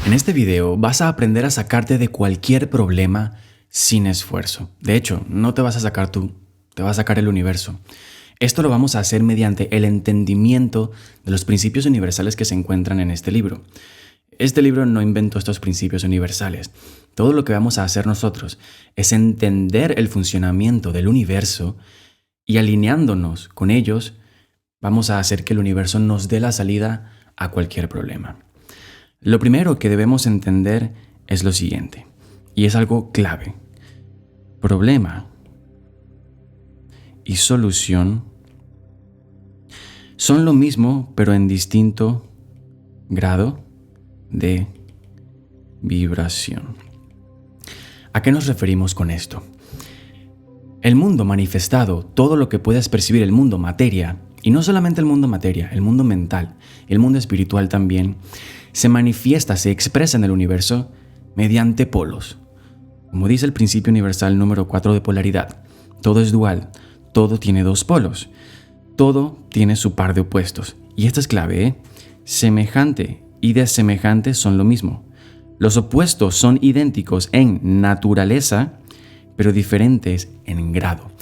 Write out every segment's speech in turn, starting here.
En este video vas a aprender a sacarte de cualquier problema sin esfuerzo. De hecho, no te vas a sacar tú, te va a sacar el universo. Esto lo vamos a hacer mediante el entendimiento de los principios universales que se encuentran en este libro. Este libro no inventó estos principios universales. Todo lo que vamos a hacer nosotros es entender el funcionamiento del universo y alineándonos con ellos, vamos a hacer que el universo nos dé la salida a cualquier problema. Lo primero que debemos entender es lo siguiente, y es algo clave. Problema y solución son lo mismo, pero en distinto grado de vibración. ¿A qué nos referimos con esto? El mundo manifestado, todo lo que puedas percibir, el mundo materia, y no solamente el mundo materia, el mundo mental, el mundo espiritual también, se manifiesta, se expresa en el universo mediante polos. Como dice el principio universal número 4 de polaridad, todo es dual, todo tiene dos polos, todo tiene su par de opuestos. Y esto es clave, ¿eh? Semejante y desemejante son lo mismo. Los opuestos son idénticos en naturaleza, pero diferentes en grado.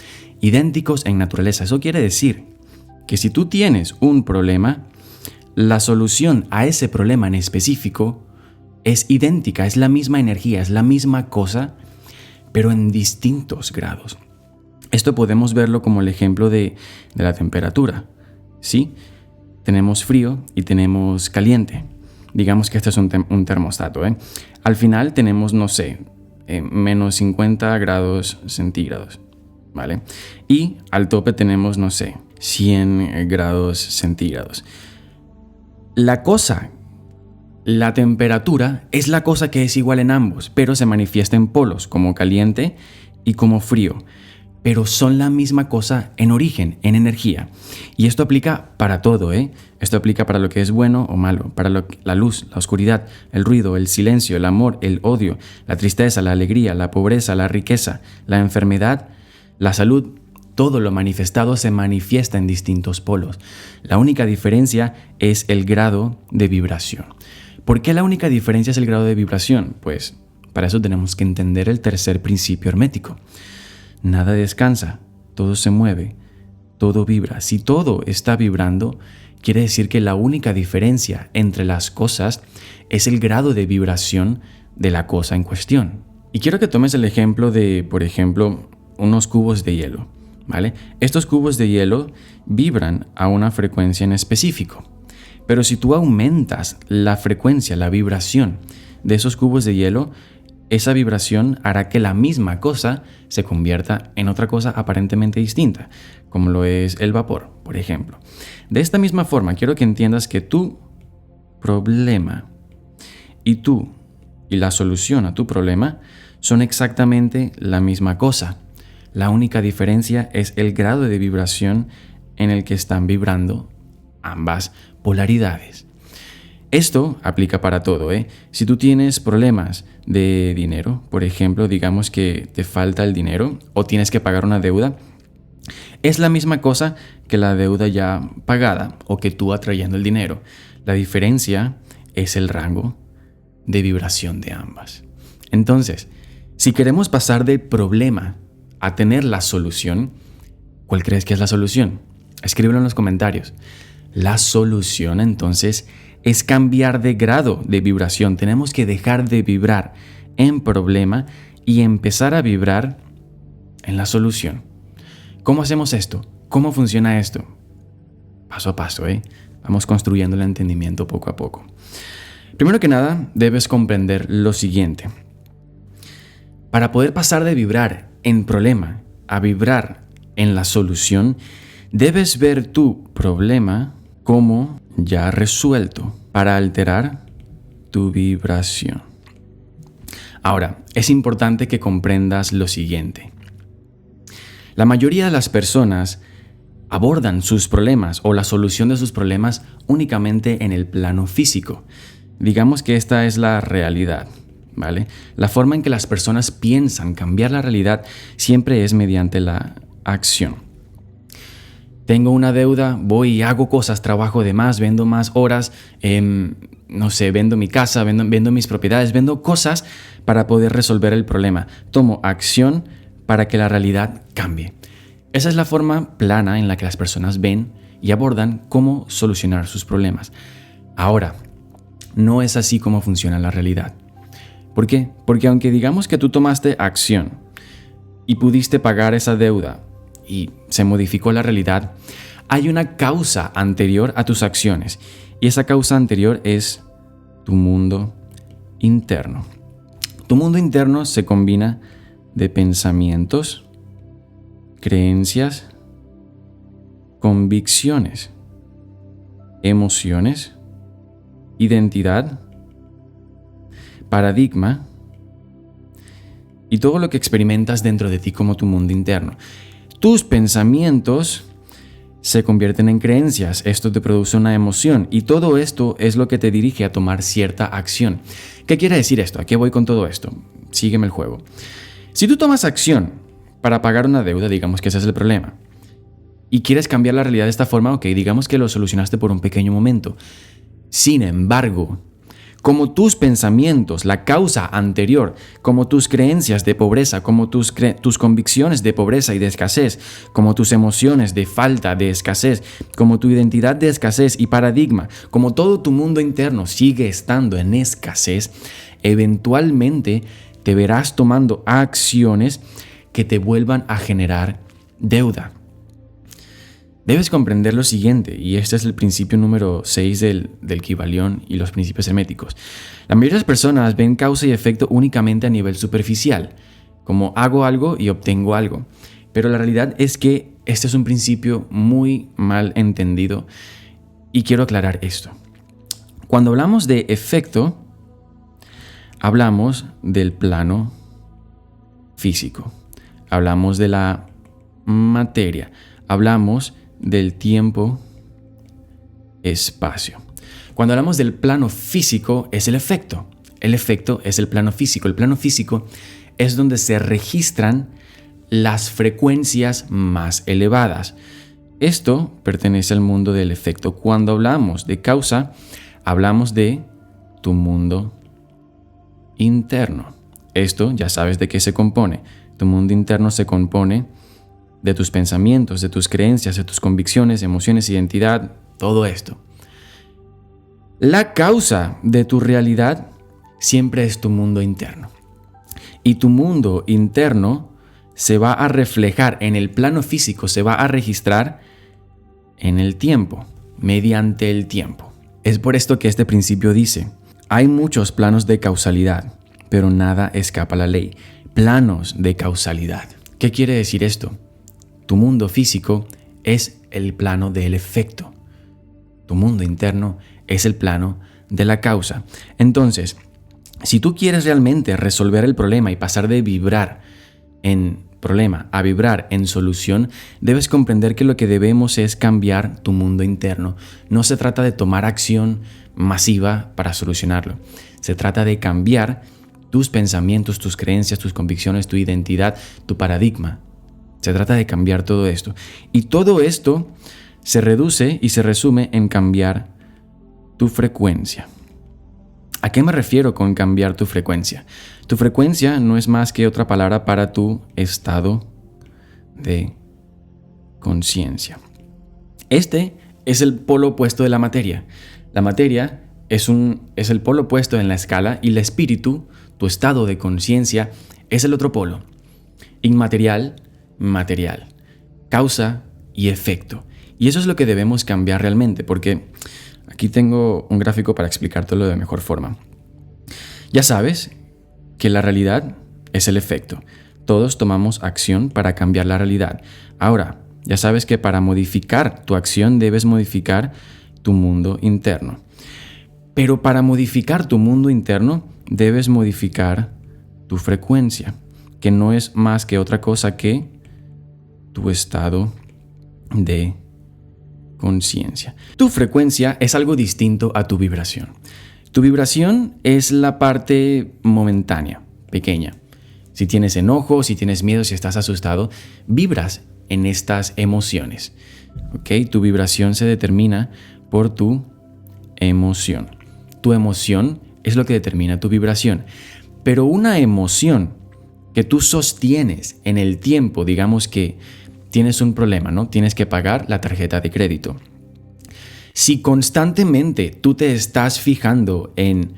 Idénticos en naturaleza. Eso quiere decir que si tú tienes un problema, la solución a ese problema en específico es idéntica, es la misma energía, es la misma cosa, pero en distintos grados. Esto podemos verlo como el ejemplo de la temperatura, ¿sí? Tenemos frío y tenemos caliente. Digamos que este es un termostato, ¿eh? Al final tenemos, no sé, menos 50 grados centígrados, ¿vale? Y al tope tenemos, no sé, 100 grados centígrados. La temperatura es la cosa que es igual en ambos, pero se manifiesta en polos, como caliente y como frío. Pero son la misma cosa en origen, en energía. Y esto aplica para todo, ¿eh? Esto aplica para lo que es bueno o malo, para la luz, la oscuridad, el ruido, el silencio, el amor, el odio, la tristeza, la alegría, la pobreza, la riqueza, la enfermedad, la salud. Todo lo manifestado se manifiesta en distintos polos. La única diferencia es el grado de vibración. ¿Por qué la única diferencia es el grado de vibración? Pues para eso tenemos que entender el tercer principio hermético. Nada descansa, todo se mueve, todo vibra. Si todo está vibrando, quiere decir que la única diferencia entre las cosas es el grado de vibración de la cosa en cuestión. Y quiero que tomes el ejemplo de, por ejemplo, unos cubos de hielo, ¿vale? Estos cubos de hielo vibran a una frecuencia en específico. Pero si tú aumentas la frecuencia, la vibración de esos cubos de hielo, esa vibración hará que la misma cosa se convierta en otra cosa aparentemente distinta, como lo es el vapor, por ejemplo. De esta misma forma, quiero que entiendas que tu problema y la solución a tu problema son exactamente la misma cosa. La única diferencia es el grado de vibración en el que están vibrando ambas polaridades. Esto aplica para todo, ¿eh? Si tú tienes problemas de dinero, por ejemplo, digamos que te falta el dinero o tienes que pagar una deuda, es la misma cosa que la deuda ya pagada o que tú atrayendo el dinero. La diferencia es el rango de vibración de ambas. Entonces, si queremos pasar del problema a tener la solución, ¿cuál crees que es la solución? Escríbelo en los comentarios. La solución, entonces, es cambiar de grado de vibración. Tenemos que dejar de vibrar en problema y empezar a vibrar en la solución. ¿Cómo hacemos esto? ¿Cómo funciona esto? Paso a paso, ¿eh? Vamos construyendo el entendimiento poco a poco. Primero que nada, debes comprender lo siguiente. Para poder pasar de vibrar en problema a vibrar en la solución, debes ver tu problema como ya resuelto para alterar tu vibración. Ahora, es importante que comprendas lo siguiente. La mayoría de las personas abordan sus problemas o la solución de sus problemas únicamente en el plano físico. Digamos que esta es la realidad, ¿vale? La forma en que las personas piensan cambiar la realidad siempre es mediante la acción. Tengo una deuda, voy y hago cosas, trabajo de más, vendo más horas, no sé, vendo mi casa, vendo mis propiedades, vendo cosas para poder resolver el problema. Tomo acción para que la realidad cambie. Esa es la forma plana en la que las personas ven y abordan cómo solucionar sus problemas. Ahora, no es así como funciona la realidad. ¿Por qué? Porque aunque digamos que tú tomaste acción y pudiste pagar esa deuda y se modificó la realidad, hay una causa anterior a tus acciones. Y esa causa anterior es tu mundo interno. Tu mundo interno se combina de pensamientos, creencias, convicciones, emociones, identidad, paradigma y todo lo que experimentas dentro de ti como tu mundo interno. Tus pensamientos se convierten en creencias, esto te produce una emoción y todo esto es lo que te dirige a tomar cierta acción. ¿Qué quiere decir esto? ¿A qué voy con todo esto? Sígueme el juego. Si tú tomas acción para pagar una deuda, digamos que ese es el problema, y quieres cambiar la realidad de esta forma, ok, digamos que lo solucionaste por un pequeño momento. Sin embargo, como tus pensamientos, la causa anterior, como tus creencias de pobreza, como tus convicciones de pobreza y de escasez, como tus emociones de falta, de escasez, como tu identidad de escasez y paradigma, como todo tu mundo interno sigue estando en escasez, eventualmente te verás tomando acciones que te vuelvan a generar deuda. Debes comprender lo siguiente, y este es el principio número 6 del Kybalión y los principios herméticos. La mayoría de las personas ven causa y efecto únicamente a nivel superficial, como hago algo y obtengo algo. Pero la realidad es que este es un principio muy mal entendido y quiero aclarar esto. Cuando hablamos de efecto, hablamos del plano físico, hablamos de la materia, hablamos del tiempo, espacio. Cuando hablamos del plano físico es el efecto. El efecto es el plano físico. El plano físico es donde se registran las frecuencias más elevadas. Esto pertenece al mundo del efecto. Cuando hablamos de causa, hablamos de tu mundo interno. Esto ya sabes de qué se compone. Tu mundo interno se compone de tus pensamientos, de tus creencias, de tus convicciones, emociones, identidad, todo esto. La causa de tu realidad siempre es tu mundo interno. Y tu mundo interno se va a reflejar en el plano físico, se va a registrar en el tiempo, mediante el tiempo. Es por esto que este principio dice, hay muchos planos de causalidad, pero nada escapa a la ley. Planos de causalidad. ¿Qué quiere decir esto? Tu mundo físico es el plano del efecto. Tu mundo interno es el plano de la causa. Entonces, si tú quieres realmente resolver el problema y pasar de vibrar en problema a vibrar en solución, debes comprender que lo que debemos es cambiar tu mundo interno. No se trata de tomar acción masiva para solucionarlo. Se trata de cambiar tus pensamientos, tus creencias, tus convicciones, tu identidad, tu paradigma. Se trata de cambiar todo esto. Y todo esto se reduce y se resume en cambiar tu frecuencia. ¿A qué me refiero con cambiar tu frecuencia? Tu frecuencia no es más que otra palabra para tu estado de conciencia. Este es el polo opuesto de la materia. La materia es el polo opuesto en la escala y el espíritu, tu estado de conciencia, es el otro polo. Inmaterial, material, causa y efecto. Y eso es lo que debemos cambiar realmente, porque aquí tengo un gráfico para explicártelo de mejor forma. Ya sabes que la realidad es el efecto. Todos tomamos acción para cambiar la realidad. Ahora, ya sabes que para modificar tu acción debes modificar tu mundo interno. Pero para modificar tu mundo interno debes modificar tu frecuencia, que no es más que otra cosa que tu estado de conciencia. Tu frecuencia es algo distinto a tu vibración. Tu vibración es la parte momentánea, pequeña. Si tienes enojo, si tienes miedo, si estás asustado, vibras en estas emociones. ¿Ok? Tu vibración se determina por tu emoción. tu emoción es lo que determina tu vibración. Pero una emoción que tú sostienes en el tiempo, digamos que tienes un problema, ¿no? Tienes que pagar la tarjeta de crédito. Si constantemente tú te estás fijando en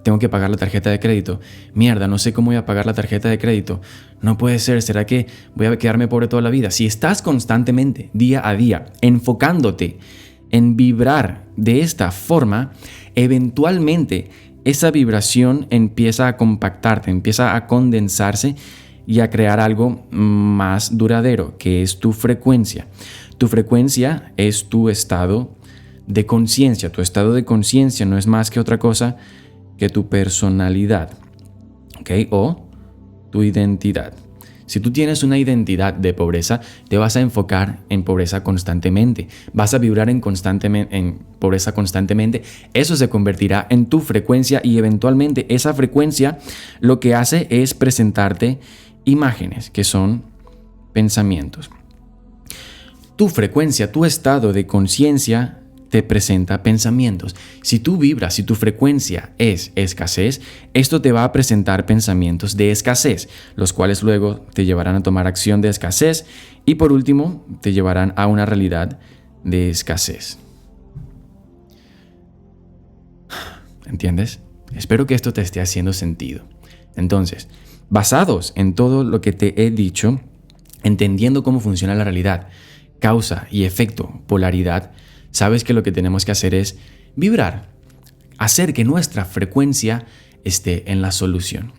tengo que pagar la tarjeta de crédito, mierda, no sé cómo voy a pagar la tarjeta de crédito, no puede ser, ¿será que voy a quedarme pobre toda la vida? Si estás constantemente, día a día, enfocándote en vibrar de esta forma, eventualmente esa vibración empieza a compactarte, empieza a condensarse y a crear algo más duradero, que es tu frecuencia. Tu frecuencia es tu estado de conciencia. Tu estado de conciencia no es más que otra cosa que tu personalidad, ¿ok? O tu identidad. Si tú tienes una identidad de pobreza, te vas a enfocar en pobreza constantemente. Vas a vibrar en pobreza constantemente. Eso se convertirá en tu frecuencia y eventualmente esa frecuencia lo que hace es presentarte imágenes, que son pensamientos. Tu frecuencia, tu estado de conciencia te presenta pensamientos. Si tú vibras, si tu frecuencia es escasez, esto te va a presentar pensamientos de escasez, los cuales luego te llevarán a tomar acción de escasez y por último te llevarán a una realidad de escasez. ¿Entiendes? Espero que esto te esté haciendo sentido. Entonces, basados en todo lo que te he dicho, entendiendo cómo funciona la realidad, causa y efecto, polaridad, sabes que lo que tenemos que hacer es vibrar, hacer que nuestra frecuencia esté en la solución.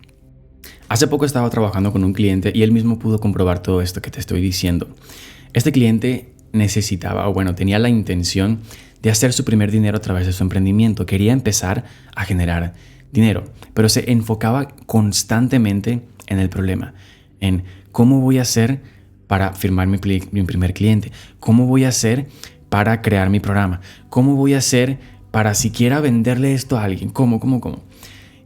Hace poco estaba trabajando con un cliente y él mismo pudo comprobar todo esto que te estoy diciendo. Este cliente tenía la intención de hacer su primer dinero a través de su emprendimiento. Quería empezar a generar dinero, pero se enfocaba constantemente en el problema, en cómo voy a hacer para firmar mi primer cliente, cómo voy a hacer para crear mi programa, cómo voy a hacer para siquiera venderle esto a alguien, cómo.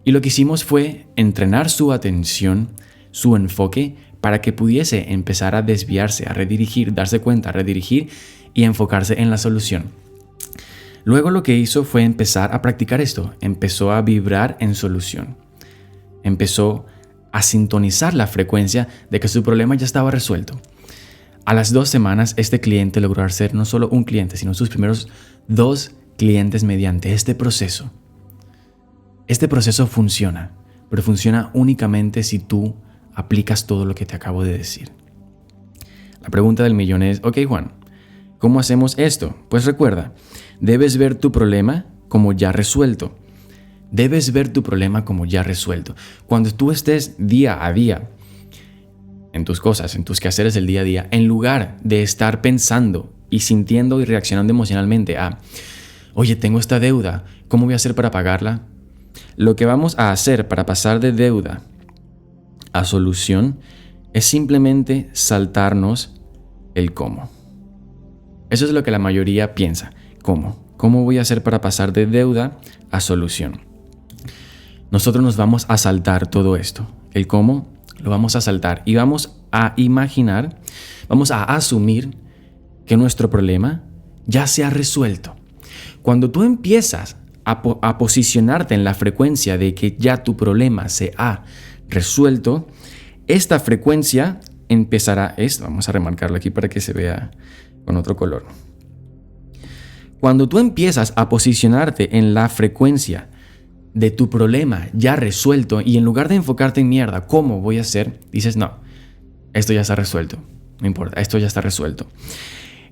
Y lo que hicimos fue entrenar su atención, su enfoque, para que pudiese empezar a desviarse, a redirigir, darse cuenta, redirigir y enfocarse en la solución. Luego lo que hizo fue empezar a practicar esto, empezó a vibrar en solución, empezó a sintonizar la frecuencia de que su problema ya estaba resuelto. A las 2 semanas, este cliente logró hacer no solo un cliente, sino sus primeros 2 clientes mediante este proceso. Este proceso funciona, pero funciona únicamente si tú aplicas todo lo que te acabo de decir. La pregunta del millón es, ok Juan, ¿cómo hacemos esto? Pues recuerda, debes ver tu problema como ya resuelto. Debes ver tu problema como ya resuelto. Cuando tú estés día a día en tus cosas, en tus quehaceres del día a día, en lugar de estar pensando y sintiendo y reaccionando emocionalmente a, oye, tengo esta deuda, ¿cómo voy a hacer para pagarla? Lo que vamos a hacer para pasar de deuda a solución es simplemente saltarnos el cómo. Eso es lo que la mayoría piensa. ¿Cómo? ¿Cómo voy a hacer para pasar de deuda a solución? Nosotros nos vamos a saltar todo esto. El cómo lo vamos a saltar y vamos a imaginar, vamos a asumir que nuestro problema ya se ha resuelto. Cuando tú empiezas a posicionarte en la frecuencia de que ya tu problema se ha resuelto, esta frecuencia empezará, vamos a remarcarlo aquí para que se vea con otro color. Cuando tú empiezas a posicionarte en la frecuencia de tu problema ya resuelto y en lugar de enfocarte en mierda, ¿cómo voy a hacer? Dices, no, esto ya está resuelto, no importa, esto ya está resuelto.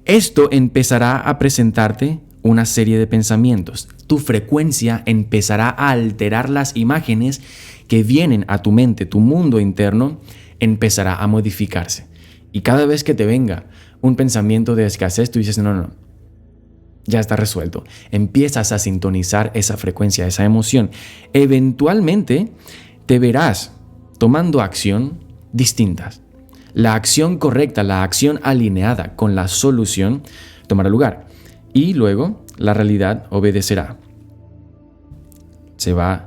Esto empezará a presentarte una serie de pensamientos. Tu frecuencia empezará a alterar las imágenes que vienen a tu mente, tu mundo interno empezará a modificarse. Y cada vez que te venga un pensamiento de escasez, tú dices, no, ya está resuelto. Empiezas a sintonizar esa frecuencia, esa emoción. Eventualmente te verás tomando acción distintas. La acción correcta, la acción alineada con la solución tomará lugar. Y luego la realidad obedecerá. Se va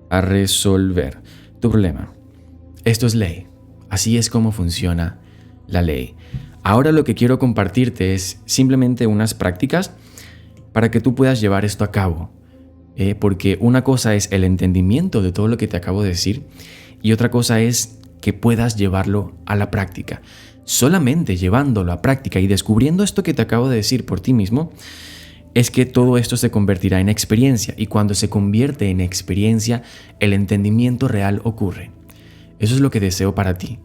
a resolver tu problema. Esto es ley. Así es como funciona la ley. Ahora lo que quiero compartirte es simplemente unas prácticas para que tú puedas llevar esto a cabo. porque una cosa es el entendimiento de todo lo que te acabo de decir y otra cosa es que puedas llevarlo a la práctica. Solamente llevándolo a práctica y descubriendo esto que te acabo de decir por ti mismo, es que todo esto se convertirá en experiencia, y cuando se convierte en experiencia, el entendimiento real ocurre. Eso es lo que deseo para ti.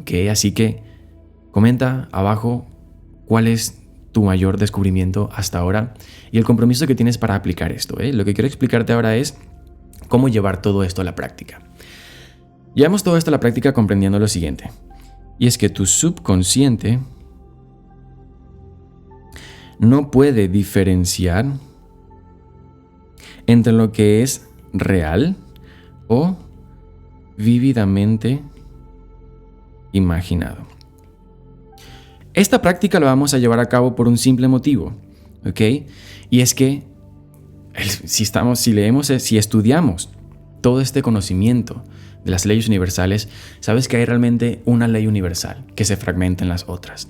¿Okay? Así que comenta abajo cuál es tu mayor descubrimiento hasta ahora y el compromiso que tienes para aplicar esto. Lo que quiero explicarte ahora es cómo llevar todo esto a la práctica. Llevamos todo esto a la práctica comprendiendo lo siguiente, y es que tu subconsciente no puede diferenciar entre lo que es real o vívidamente imaginado. Esta práctica la vamos a llevar a cabo por un simple motivo, ¿ok? Y es que si estudiamos todo este conocimiento de las leyes universales, sabes que hay realmente una ley universal que se fragmenta en las otras.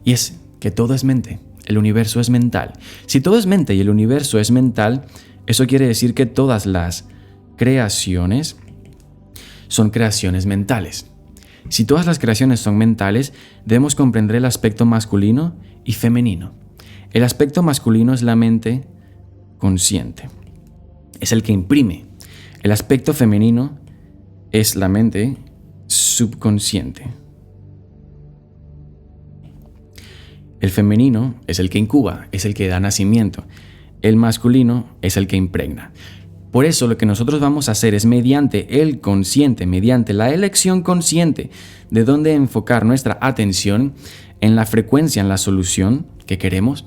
Y es que todo es mente. El universo es mental. Si todo es mente y el universo es mental, eso quiere decir que todas las creaciones son creaciones mentales. Si todas las creaciones son mentales, debemos comprender el aspecto masculino y femenino. El aspecto masculino es la mente consciente. Es el que imprime. El aspecto femenino es la mente subconsciente. El femenino es el que incuba, es el que da nacimiento. El masculino es el que impregna. Por eso lo que nosotros vamos a hacer es mediante el consciente, mediante la elección consciente de dónde enfocar nuestra atención en la frecuencia, en la solución que queremos,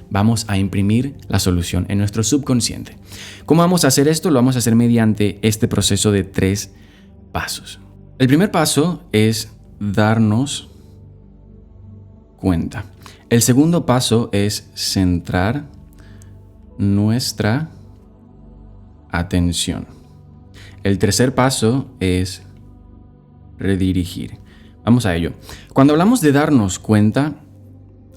vamos a imprimir la solución en nuestro subconsciente. ¿Cómo vamos a hacer esto? Lo vamos a hacer mediante este proceso de 3 pasos. El primer paso es darnos cuenta. El segundo paso es centrar nuestra atención. El tercer paso es redirigir. Vamos a ello. Cuando hablamos de darnos cuenta,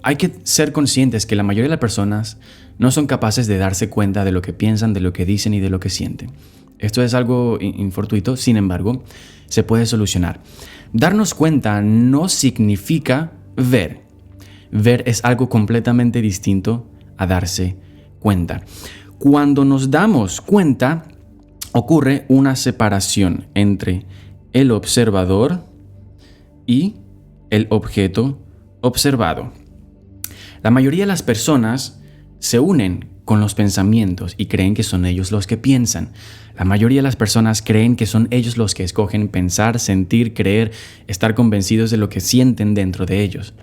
hay que ser conscientes que la mayoría de las personas no son capaces de darse cuenta de lo que piensan, de lo que dicen y de lo que sienten. Esto es algo infortuito, sin embargo, se puede solucionar. Darnos cuenta no significa ver. Ver es algo completamente distinto a darse cuenta. Cuando nos damos cuenta, ocurre una separación entre el observador y el objeto observado. La mayoría de las personas se unen con los pensamientos y creen que son ellos los que piensan. La mayoría de las personas creen que son ellos los que escogen pensar, sentir, creer, estar convencidos de lo que sienten dentro de ellos.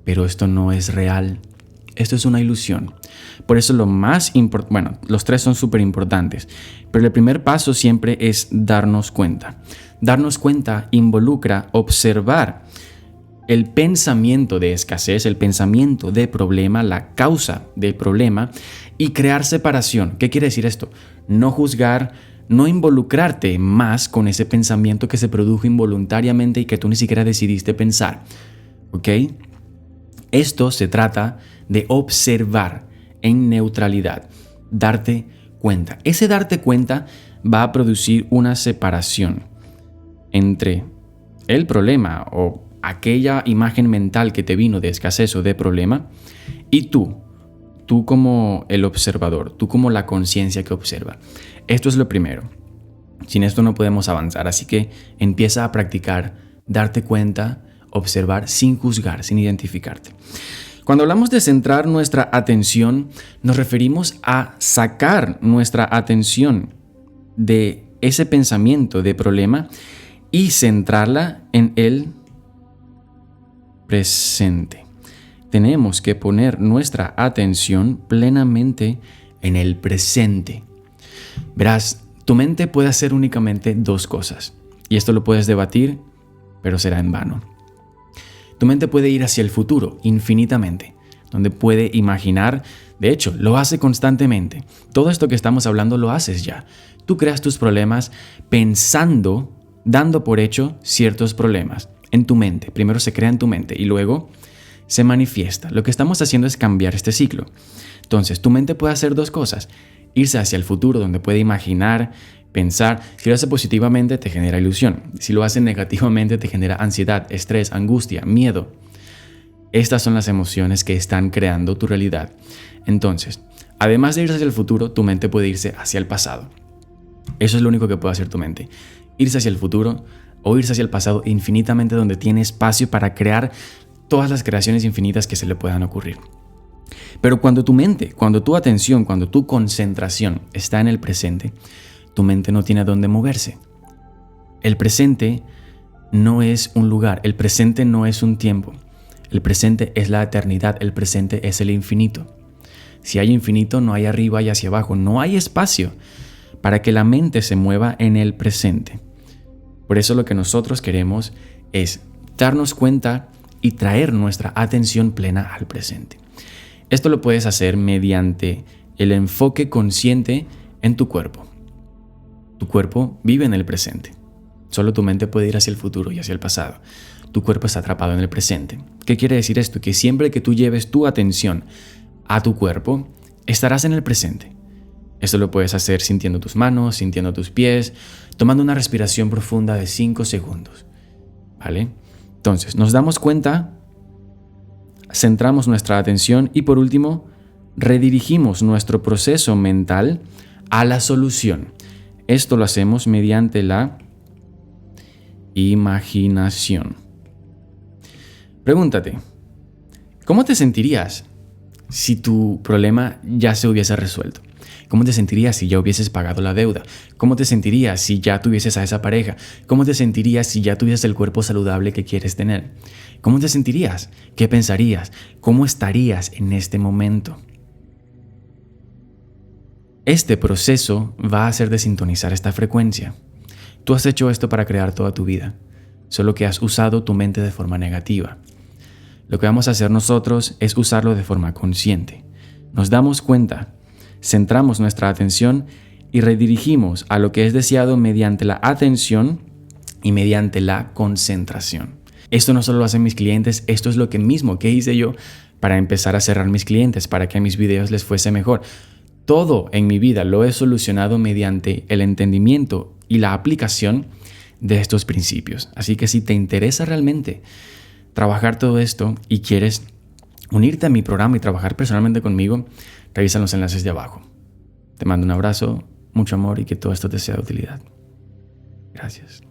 Pero esto no es real. Esto es una ilusión. Por eso los 3 son súper importantes. Pero el primer paso siempre es darnos cuenta. Darnos cuenta involucra observar el pensamiento de escasez, el pensamiento de problema, la causa del problema y crear separación. ¿Qué quiere decir esto? No juzgar, no involucrarte más con ese pensamiento que se produjo involuntariamente y que tú ni siquiera decidiste pensar. ¿Ok? Esto se trata de observar en neutralidad, darte cuenta. Ese darte cuenta va a producir una separación entre el problema o aquella imagen mental que te vino de escasez o de problema y tú como el observador, tú como la conciencia que observa. Esto es lo primero. Sin esto no podemos avanzar, así que empieza a practicar darte cuenta, observar sin juzgar, sin identificarte. Cuando hablamos de centrar nuestra atención, nos referimos a sacar nuestra atención de ese pensamiento de problema y centrarla en el presente. Tenemos que poner nuestra atención plenamente en el presente. Verás, tu mente puede hacer únicamente 2 cosas, y esto lo puedes debatir, pero será en vano. Tu mente puede ir hacia el futuro infinitamente, donde puede imaginar, de hecho, lo hace constantemente. Todo esto que estamos hablando lo haces ya. Tú creas tus problemas pensando, dando por hecho ciertos problemas en tu mente. Primero se crea en tu mente y luego se manifiesta. Lo que estamos haciendo es cambiar este ciclo. Entonces, tu mente puede hacer 2 cosas. Irse hacia el futuro, donde puede imaginar, pensar. Si lo hace positivamente, te genera ilusión. Si lo hace negativamente, te genera ansiedad, estrés, angustia, miedo. Estas son las emociones que están creando tu realidad. Entonces, además de irse hacia el futuro, tu mente puede irse hacia el pasado. Eso es lo único que puede hacer tu mente. Irse hacia el futuro o irse hacia el pasado infinitamente, donde tiene espacio para crear todas las creaciones infinitas que se le puedan ocurrir. Pero cuando tu mente, cuando tu atención, cuando tu concentración está en el presente, tu mente no tiene a dónde moverse. El presente no es un lugar, el presente no es un tiempo. El presente es la eternidad, el presente es el infinito. Si hay infinito, no hay arriba y hacia abajo, no hay espacio para que la mente se mueva en el presente. Por eso lo que nosotros queremos es darnos cuenta y traer nuestra atención plena al presente. Esto lo puedes hacer mediante el enfoque consciente en tu cuerpo. Tu cuerpo vive en el presente. Solo tu mente puede ir hacia el futuro y hacia el pasado. Tu cuerpo está atrapado en el presente. ¿Qué quiere decir esto? Que siempre que tú lleves tu atención a tu cuerpo, estarás en el presente. Esto lo puedes hacer sintiendo tus manos, sintiendo tus pies, tomando una respiración profunda de 5 segundos. ¿Vale? Entonces, nos damos cuenta, centramos nuestra atención y por último, redirigimos nuestro proceso mental a la solución. Esto lo hacemos mediante la imaginación. Pregúntate, ¿cómo te sentirías si tu problema ya se hubiese resuelto? ¿Cómo te sentirías si ya hubieses pagado la deuda? ¿Cómo te sentirías si ya tuvieses a esa pareja? ¿Cómo te sentirías si ya tuvieses el cuerpo saludable que quieres tener? ¿Cómo te sentirías? ¿Qué pensarías? ¿Cómo estarías en este momento? Este proceso va a hacer desintonizar esta frecuencia. Tú has hecho esto para crear toda tu vida, solo que has usado tu mente de forma negativa. Lo que vamos a hacer nosotros es usarlo de forma consciente. Nos damos cuenta, centramos nuestra atención y redirigimos a lo que es deseado mediante la atención y mediante la concentración. Esto no solo lo hacen mis clientes, esto es lo que mismo que hice yo para empezar a cerrar mis clientes, para que a mis videos les fuese mejor. Todo en mi vida lo he solucionado mediante el entendimiento y la aplicación de estos principios. Así que si te interesa realmente trabajar todo esto y quieres unirte a mi programa y trabajar personalmente conmigo, revisa los enlaces de abajo. Te mando un abrazo, mucho amor y que todo esto te sea de utilidad. Gracias.